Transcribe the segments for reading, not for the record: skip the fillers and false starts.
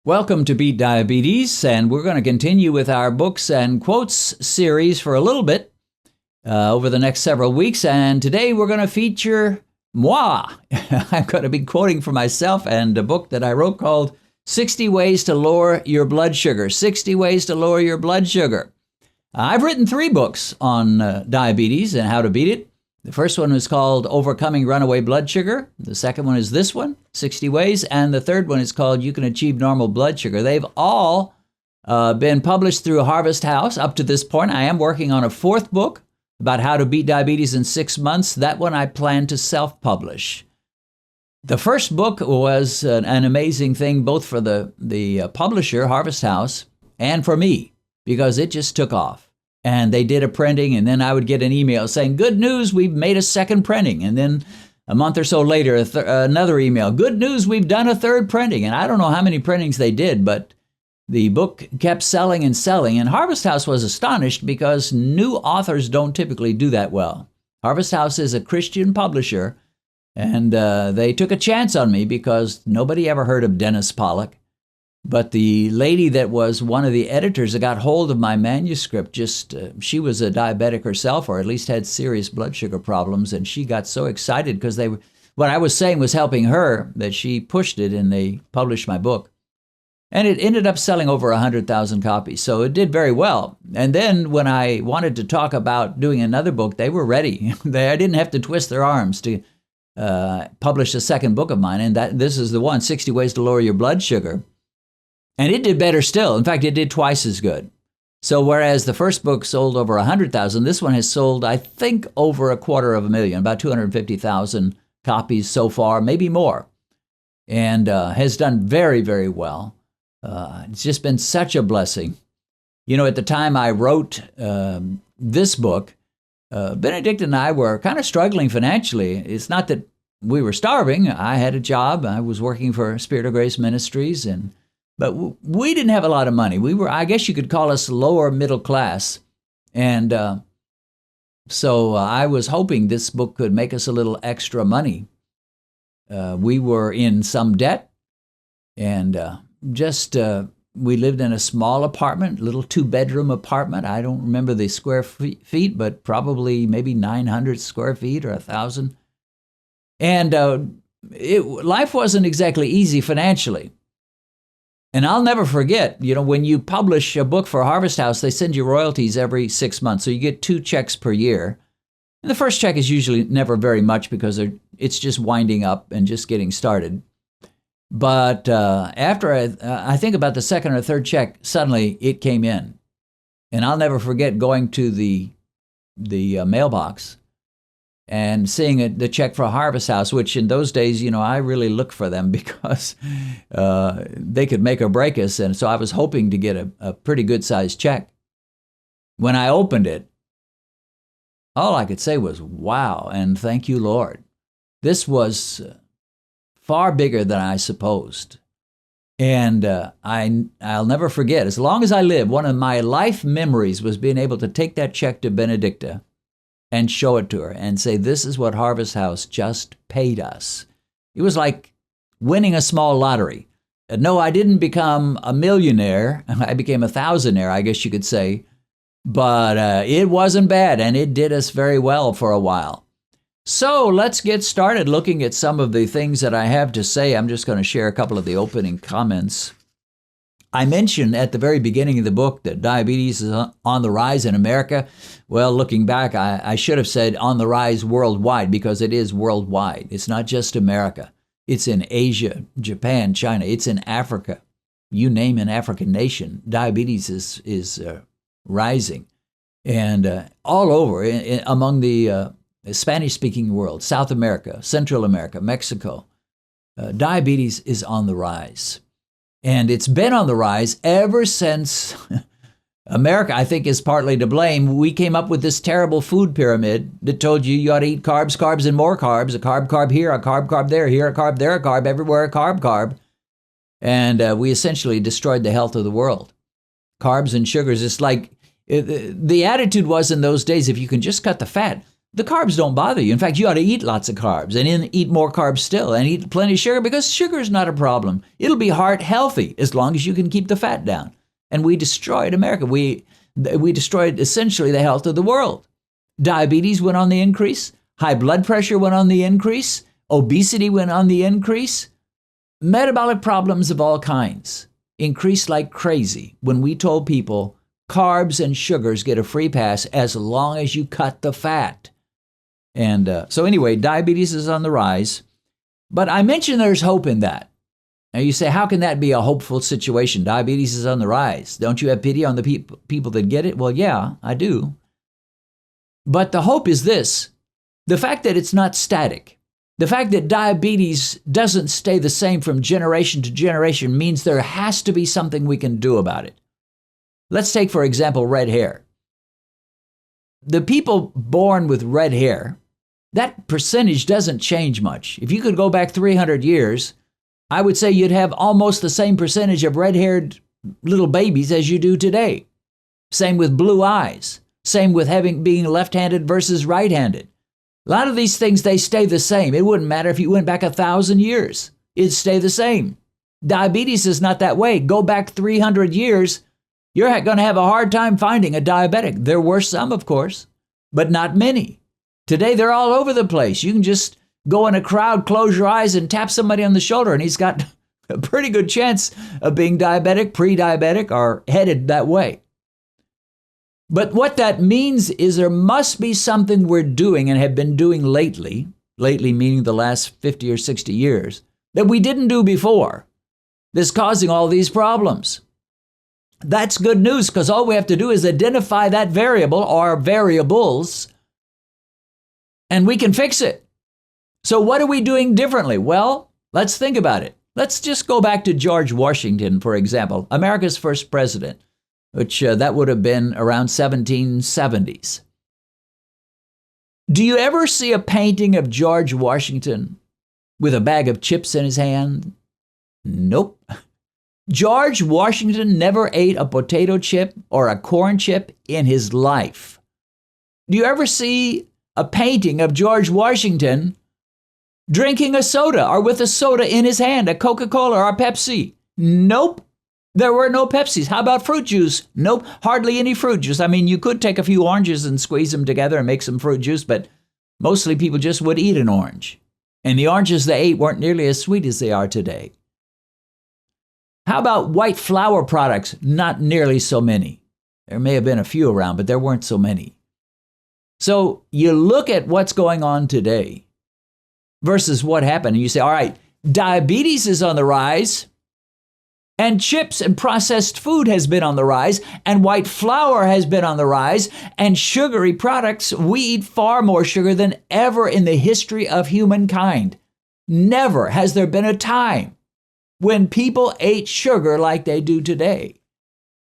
Welcome to Beat Diabetes, and we're going to continue with our books and quotes series for a little bit over the next several weeks. And today we're going to feature moi. I'm going to be quoting from myself and a book that I wrote called 60 Ways to Lower Your Blood Sugar. 60 Ways to Lower Your Blood Sugar. I've written 3 books on diabetes and how to beat it. The first one is called Overcoming Runaway Blood Sugar. The second one is this one, 60 Ways. And the third one is called You Can Achieve Normal Blood Sugar. They've all been published through Harvest House up to this point. I am working on a 4th book about how to beat diabetes in 6 months. That one I plan to self-publish. The first book was an amazing thing both for the publisher, Harvest House, and for me, because it just took off. And they did a printing, and then I would get an email saying, good news, we've made a second printing. And then a month or so later, another email, good news, we've done a 3rd printing. And I don't know how many printings they did, but the book kept selling and selling. And Harvest House was astonished because new authors don't typically do that well. Harvest House is a Christian publisher, and they took a chance on me because nobody ever heard of Dennis Pollock. But the lady that was one of the editors that got hold of my manuscript, she was a diabetic herself, or at least had serious blood sugar problems, and she got so excited because what I was saying was helping her that she pushed it and they published my book. And it ended up selling over 100,000 copies, so it did very well. And then when I wanted to talk about doing another book, they were ready. I didn't have to twist their arms to publish a second book of mine, and this is the one, 60 Ways to Lower Your Blood Sugar. And it did better still. In fact, it did twice as good. So whereas the first book sold over 100,000, this one has sold, I think, over 250,000, about 250,000 copies so far, maybe more, and has done very, very well. It's just been such a blessing. You know, at the time I wrote this book, Benedict and I were kind of struggling financially. It's not that we were starving. I had a job. I was working for Spirit of Grace Ministries, but we didn't have a lot of money. We were, I guess you could call us lower middle class. And so I was hoping this book could make us a little extra money. We were in some debt, and we lived in a small apartment, little 2-bedroom apartment. I don't remember the square feet, but probably maybe 900 square feet or 1,000. And life wasn't exactly easy financially. And I'll never forget, when you publish a book for Harvest House, they send you royalties every 6 months. So you get 2 checks per year. And the first check is usually never very much because it's just winding up and just getting started. But after I think about the second or third check, suddenly it came in. And I'll never forget going to the mailbox and seeing the check for Harvest House, which in those days, I really looked for them because they could make or break us. And so I was hoping to get a pretty good-sized check. When I opened it, all I could say was, wow, and thank you, Lord. This was far bigger than I supposed. And I'll never forget, as long as I live, one of my life memories was being able to take that check to Benedicta and show it to her and say, this is what Harvest House just paid us. It was like winning a small lottery. No, I didn't become a millionaire. I became a thousandaire, I guess you could say. But it wasn't bad, and it did us very well for a while. So let's get started looking at some of the things that I have to say. I'm just going to share a couple of the opening comments. I mentioned at the very beginning of the book that diabetes is on the rise in America. Well, looking back, I should have said on the rise worldwide, because it is worldwide. It's not just America. It's in Asia, Japan, China. It's in Africa. You name an African nation, diabetes is rising. And all over, among the Spanish-speaking world, South America, Central America, Mexico, diabetes is on the rise. And it's been on the rise ever since America, I think, is partly to blame. We came up with this terrible food pyramid that told you ought to eat carbs, carbs, and more carbs. A carb here, a carb there, here a carb, there a carb, everywhere a carb. And we essentially destroyed the health of the world. Carbs and sugars, it's like the attitude was in those days, if you can just cut the fat, the carbs don't bother you. In fact, you ought to eat lots of carbs and then eat more carbs still and eat plenty of sugar because sugar is not a problem. It'll be heart healthy as long as you can keep the fat down. And we destroyed America. We destroyed essentially the health of the world. Diabetes went on the increase. High blood pressure went on the increase. Obesity went on the increase. Metabolic problems of all kinds increased like crazy when we told people carbs and sugars get a free pass as long as you cut the fat. And so anyway, diabetes is on the rise. But I mentioned there's hope in that. Now you say, how can that be a hopeful situation? Diabetes is on the rise. Don't you have pity on the people that get it? Well, yeah, I do. But the hope is this. The fact that it's not static. The fact that diabetes doesn't stay the same from generation to generation means there has to be something we can do about it. Let's take, for example, red hair. The people born with red hair, that percentage doesn't change much. If you could go back 300 years, I would say you'd have almost the same percentage of red-haired little babies as you do today. Same with blue eyes. Same with being left-handed versus right-handed. A lot of these things, they stay the same. It wouldn't matter if you went back 1,000 years. It'd stay the same. Diabetes is not that way. Go back 300 years, you're going to have a hard time finding a diabetic. There were some, of course, but not many. Today, they're all over the place. You can just go in a crowd, close your eyes, and tap somebody on the shoulder, and he's got a pretty good chance of being diabetic, pre-diabetic, or headed that way. But what that means is there must be something we're doing and have been doing lately meaning the last 50 or 60 years, that we didn't do before, that's causing all these problems. That's good news, because all we have to do is identify that variable or variables, and we can fix it. So what are we doing differently? Well, let's think about it. Let's just go back to George Washington, for example, America's first president, which that would have been around 1770s. Do you ever see a painting of George Washington with a bag of chips in his hand? Nope. George Washington never ate a potato chip or a corn chip in his life. Do you ever see a painting of George Washington drinking a soda or with a soda in his hand, a Coca-Cola or a Pepsi? Nope. There were no Pepsis. How about fruit juice? Nope, hardly any fruit juice. I mean, you could take a few oranges and squeeze them together and make some fruit juice, but mostly people just would eat an orange. And the oranges they ate weren't nearly as sweet as they are today. How about white flour products? Not nearly so many. There may have been a few around, but there weren't so many. So you look at what's going on today versus what happened, and you say, all right, diabetes is on the rise, and chips and processed food has been on the rise, and white flour has been on the rise, and sugary products, we eat far more sugar than ever in the history of humankind. Never has there been a time when people ate sugar like they do today.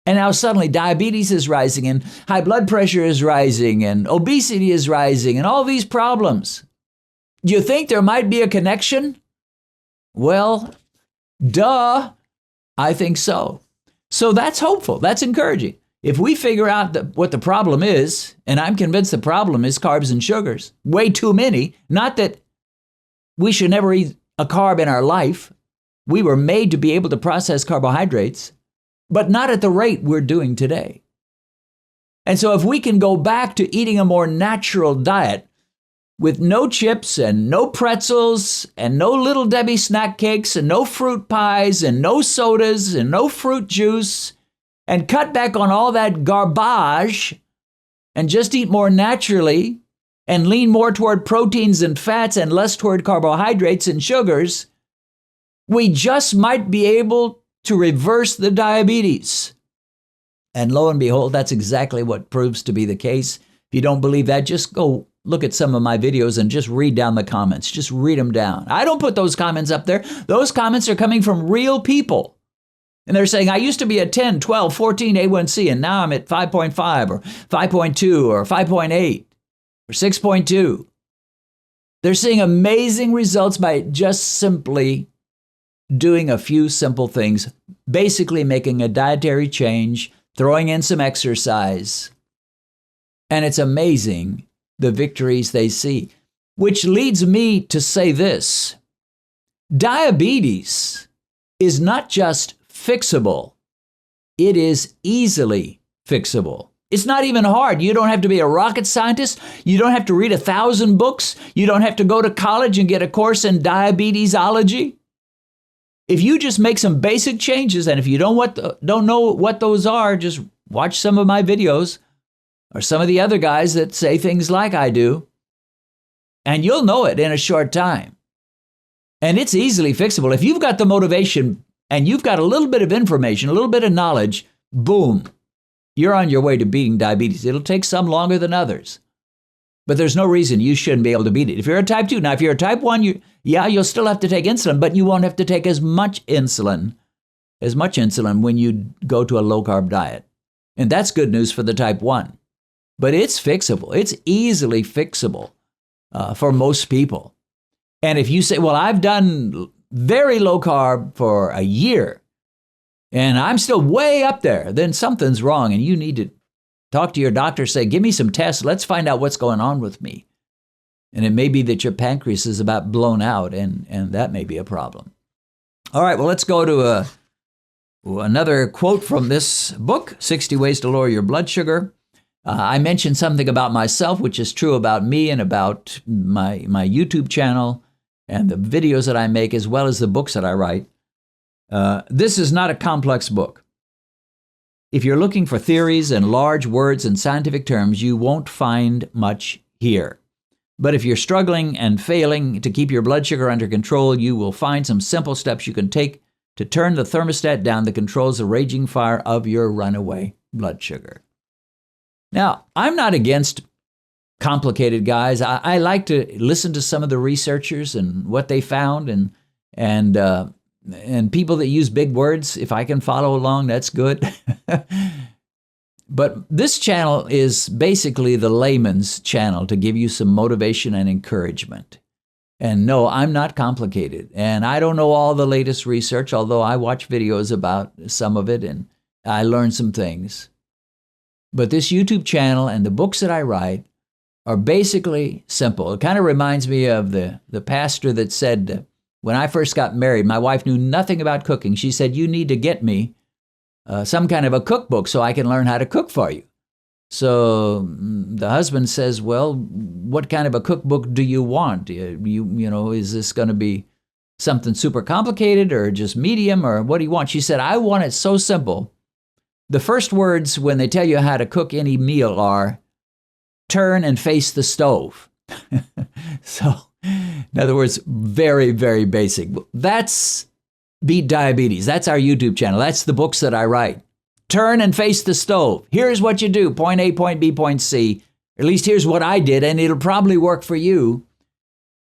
And now suddenly diabetes is rising, and high blood pressure is rising, and obesity is rising, and all these problems. Do you think there might be a connection? Well, duh. I think so. So that's hopeful. That's encouraging. If we figure out what the problem is, and I'm convinced the problem is carbs and sugars, way too many, not that we should never eat a carb in our life. We were made to be able to process carbohydrates, but not at the rate we're doing today. And so if we can go back to eating a more natural diet, with no chips and no pretzels and no Little Debbie snack cakes and no fruit pies and no sodas and no fruit juice, and cut back on all that garbage and just eat more naturally and lean more toward proteins and fats and less toward carbohydrates and sugars, we just might be able to reverse the diabetes. And lo and behold, that's exactly what proves to be the case. If you don't believe that, just go look at some of my videos and just read down the comments. Just read them down. I don't put those comments up there. Those comments are coming from real people. And they're saying, I used to be at 10, 12, 14 A1C, and now I'm at 5.5 or 5.2 or 5.8 or 6.2. They're seeing amazing results by just simply doing a few simple things, basically making a dietary change, throwing in some exercise. And it's amazing the victories they see. Which leads me to say this: diabetes is not just fixable, it is easily fixable. It's not even hard. You don't have to be a rocket scientist. You don't have to read 1,000 books. You don't have to go to college and get a course in diabetesology. If you just make some basic changes, and if you don't know what those are, just watch some of my videos or some of the other guys that say things like I do, and you'll know it in a short time. And it's easily fixable. If you've got the motivation and you've got a little bit of information, a little bit of knowledge, boom, you're on your way to beating diabetes. It'll take some longer than others, but there's no reason you shouldn't be able to beat it. If you're a type 2, now if you're a type 1, you'll still have to take insulin, but you won't have to take as much insulin when you go to a low-carb diet. And that's good news for the type 1. But it's fixable. It's easily fixable for most people. And if you say, well, I've done very low carb for a year, and I'm still way up there, then something's wrong, and you need to talk to your doctor, say, give me some tests, let's find out what's going on with me. And it may be that your pancreas is about blown out, and that may be a problem. All right, well, let's go to another quote from this book, 60 Ways to Lower Your Blood Sugar. I mentioned something about myself, which is true about me and about my YouTube channel and the videos that I make, as well as the books that I write. This is not a complex book. If you're looking for theories and large words and scientific terms, you won't find much here. But if you're struggling and failing to keep your blood sugar under control, you will find some simple steps you can take to turn the thermostat down that controls the raging fire of your runaway blood sugar. Now, I'm not against complicated guys. I like to listen to some of the researchers and what they found, and people that use big words. If I can follow along, that's good. But this channel is basically the layman's channel to give you some motivation and encouragement. And no, I'm not complicated. And I don't know all the latest research, although I watch videos about some of it and I learn some things. But this YouTube channel and the books that I write are basically simple. It kind of reminds me of the pastor that said, when I first got married, my wife knew nothing about cooking. She said, you need to get me some kind of a cookbook so I can learn how to cook for you. So the husband says, well, what kind of a cookbook do you want? Is this going to be something super complicated or just medium, or what do you want? She said, I want it so simple. The first words when they tell you how to cook any meal are, turn and face the stove. So, in other words, very, very basic. That's Beat Diabetes. That's our YouTube channel. That's the books that I write. Turn and face the stove. Here's what you do. Point A, point B, point C. At least here's what I did, and it'll probably work for you.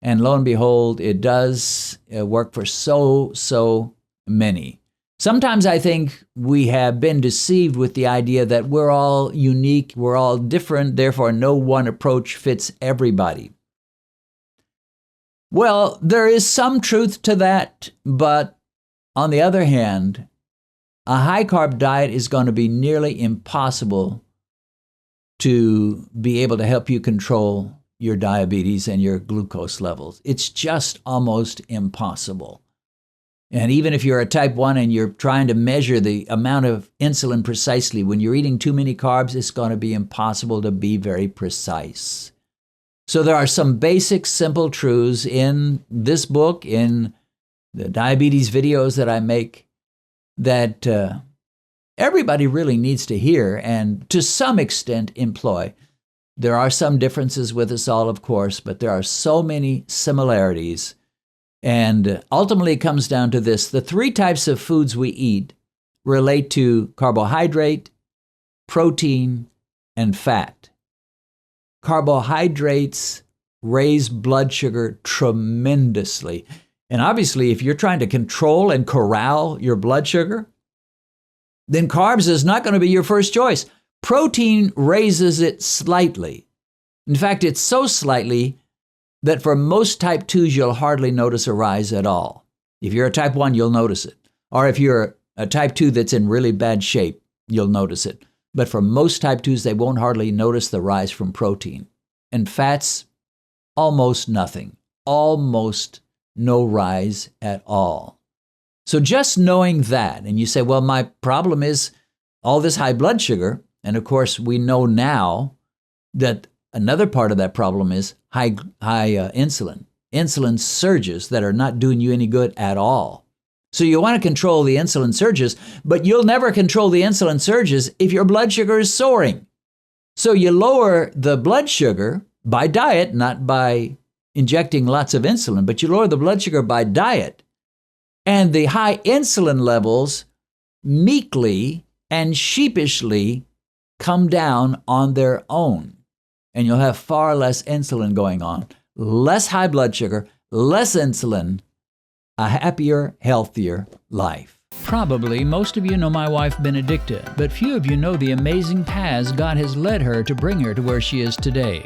And lo and behold, it does work for so many. Sometimes I think we have been deceived with the idea that we're all unique, we're all different, therefore no one approach fits everybody. Well, there is some truth to that, but on the other hand, a high-carb diet is going to be nearly impossible to be able to help you control your diabetes and your glucose levels. It's just almost impossible. And even if you're a type 1 and you're trying to measure the amount of insulin precisely, when you're eating too many carbs, it's going to be impossible to be very precise. So there are some basic, simple truths in this book, in the diabetes videos that I make, that everybody really needs to hear and to some extent employ. There are some differences with us all, of course, but there are so many similarities. And ultimately, it comes down to this. The three types of foods we eat relate to carbohydrate, protein, and fat. Carbohydrates raise blood sugar tremendously. And obviously, if you're trying to control and corral your blood sugar, then carbs is not going to be your first choice. Protein raises it slightly. In fact, it's so slightly that for most type 2s, you'll hardly notice a rise at all. If you're a type 1, you'll notice it. Or if you're a type 2 that's in really bad shape, you'll notice it. But for most type 2s, they won't hardly notice the rise from protein. and fats, almost nothing. Almost no rise at all. So just knowing that, and you say, well, my problem is all this high blood sugar. And of course, we know now that another part of that problem is high insulin. Insulin surges that are not doing you any good at all. So you want to control the insulin surges, but you'll never control the insulin surges if your blood sugar is soaring. So you lower the blood sugar by diet, not by injecting lots of insulin, but you lower the blood sugar by diet. And the high insulin levels meekly and sheepishly come down on their own. And you'll have far less insulin going on, less high blood sugar, less insulin, a happier, healthier life. Probably most of you know my wife Benedicta, but few of you know the amazing paths God has led her to bring her to where she is today.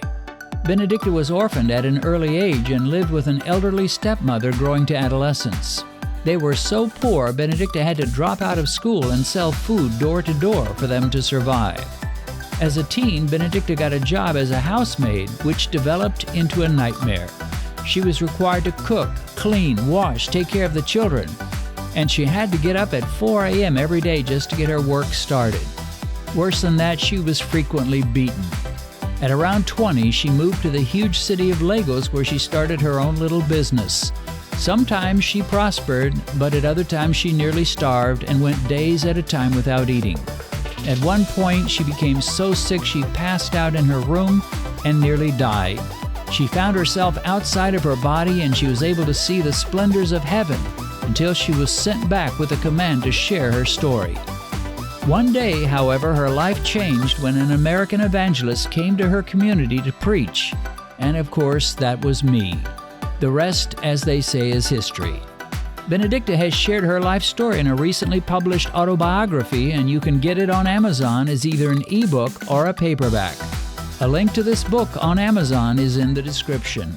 Benedicta was orphaned at an early age and lived with an elderly stepmother growing to adolescence. They were so poor, Benedicta had to drop out of school and sell food door to door for them to survive. As a teen, Benedicta got a job as a housemaid, which developed into a nightmare. She was required to cook, clean, wash, take care of the children, and she had to get up at 4 a.m. every day just to get her work started. Worse than that, she was frequently beaten. At around 20, she moved to the huge city of Lagos, where she started her own little business. Sometimes she prospered, but at other times she nearly starved and went days at a time without eating. At one point, she became so sick she passed out in her room and nearly died. She found herself outside of her body, and she was able to see the splendors of heaven until she was sent back with a command to share her story. One day, however, her life changed when an American evangelist came to her community to preach. And of course, that was me. The rest, as they say, is history. Benedicta has shared her life story in a recently published autobiography, and you can get it on Amazon as either an ebook or a paperback. A link to this book on Amazon is in the description.